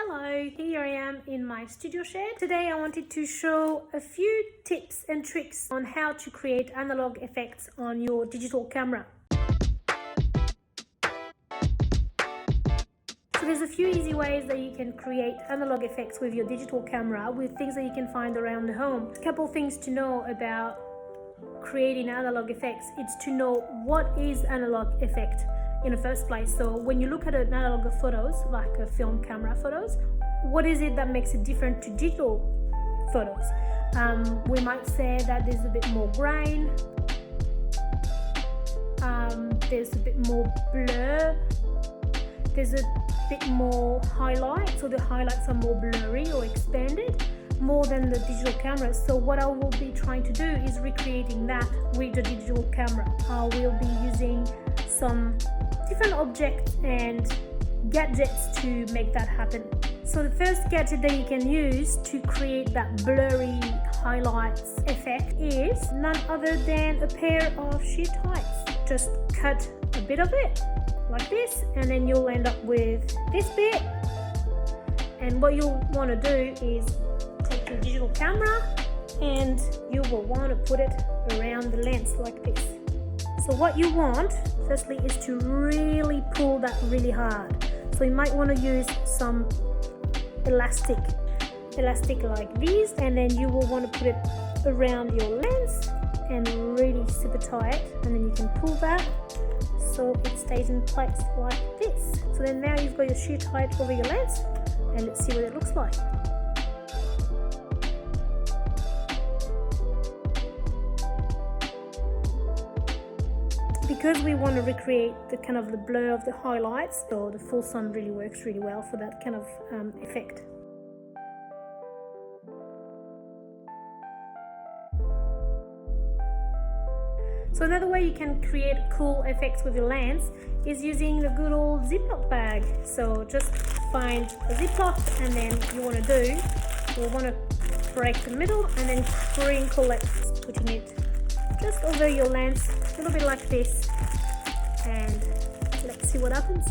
Hello, here I am in my studio shed. Today I wanted to show a few tips and tricks on how to create analog effects on your digital camera. So there's a few easy ways that you can create analog effects with your digital camera with things that you can find around the home. A couple things to know about creating analog effects is to know what is analog effect in the first place. So when you look at an analog photos, like a film camera photos, what is it that makes it different to digital photos? We might say that there's a bit more grain, there's a bit more blur, there's a bit more highlight, so the highlights are more blurry or expanded more than the digital cameras. So what I will be trying to do is recreating that with the digital camera. I will be using some different objects and gadgets to make that happen. So the first gadget that you can use to create that blurry highlights effect is none other than a pair of sheet heights. Just cut a bit of it like this, and then you'll end up with this bit. And what you'll want to do is take your digital camera and you will want to put it around the lens like this. So what you want firstly is to really pull that really hard. So you might want to use some elastic like this, and then you will want to put it around your lens and really super tight, and then you can pull that so it stays in place like this. So then now you've got your sheet height over your lens, and let's see what it looks like. Because we want to recreate the kind of the blur of the highlights, so the full sun really works really well for that kind of effect. So another way you can create cool effects with your lens is using the good old Ziploc bag. So just find a Ziploc, and then you want to break the middle and then crinkle it, putting it just over your lens, a little bit like this, and let's see what happens.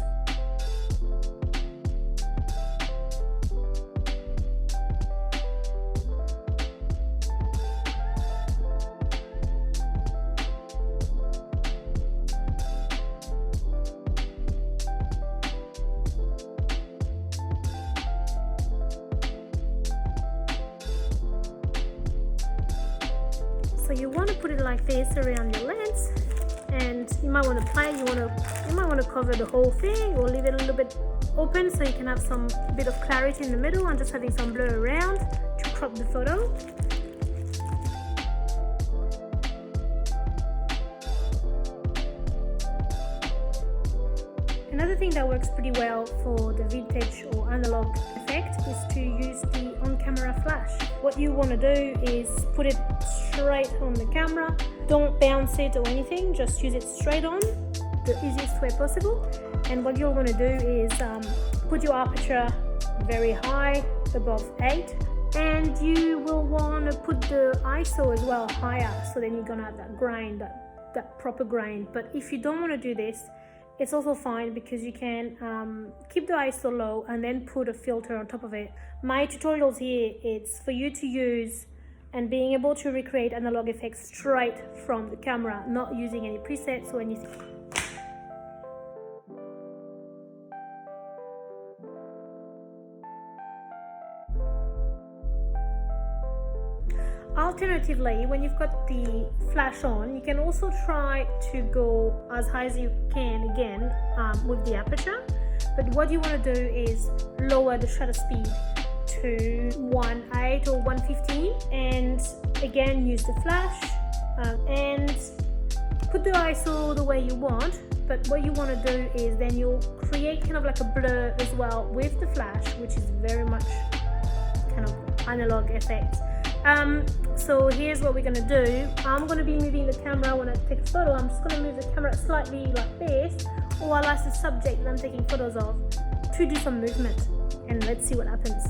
So you want to put it like this around your lens, and you might want to play. You might want to cover the whole thing or leave it a little bit open so you can have some bit of clarity in the middle and just having some blur around to crop the photo. Another thing that works pretty well for the vintage or analog effect is to use the on-camera flash. What you want to do is put it straight on the camera. Don't bounce it or anything, just use it straight on, the easiest way possible. And what you'll want to do is put your aperture very high, above 8, and you will want to put the ISO as well higher, so then you're going to have that grain, that proper grain. But if you don't want to do this, it's also fine, because you can keep the ISO low and then put a filter on top of it. My tutorials here, it's for you to use and being able to recreate analog effects straight from the camera, not using any presets or anything. Alternatively, when you've got the flash on, you can also try to go as high as you can again with the aperture. But what you want to do is lower the shutter speed to 1.8 or 1.15, and again use the flash and put the ISO the way you want. But what you want to do is then you'll create kind of like a blur as well with the flash, which is very much kind of analog effect. So here's what we're going to do. I'm going to be moving the camera when I take a photo. I'm just going to move the camera slightly like this, or I'll ask the subject that I'm taking photos of to do some movement, and let's see what happens.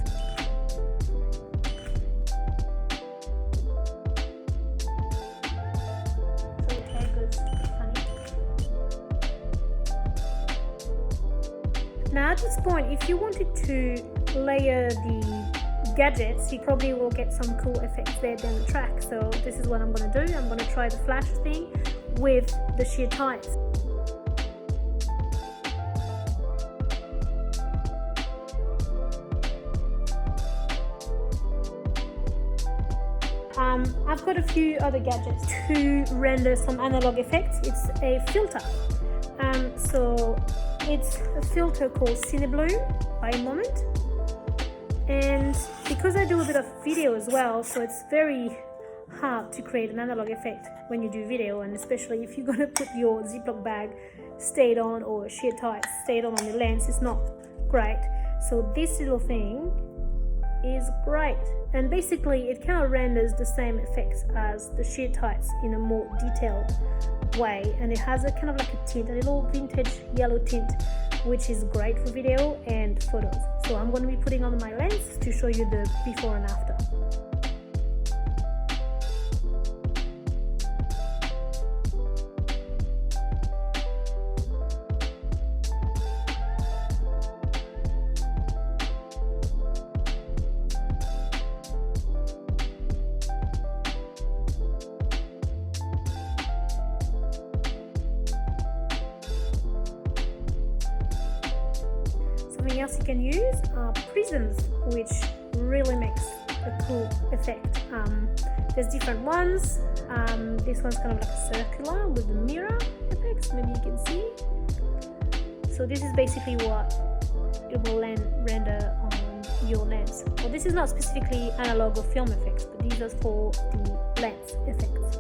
So your hair goes funny. Now at this point, if you wanted to layer the gadgets, you probably will get some cool effects there down the track. So this is what I'm going to do. I'm going to try the flash thing with the sheer tights. I've got a few other gadgets to render some analog effects. It's a filter. So it's a filter called Cinebloom by Moment. And because I do a bit of video as well, so it's very hard to create an analog effect when you do video, and especially if you're going to put your Ziploc bag stayed on or sheer tights stayed on the lens, it's not great. So this little thing is great, and basically it kind of renders the same effects as the sheer tights in a more detailed way, and it has a kind of like a tint, a little vintage yellow tint, which is great for video and photos. So I'm going to be putting on my lens to show you the before and after. Something else you can use are prisms, which really makes a cool effect. There's different ones. This one's kind of like a circular with the mirror effects, maybe you can see. So this is basically what it will render on your lens. Well, this is not specifically analog or film effects, but these are for the lens effects.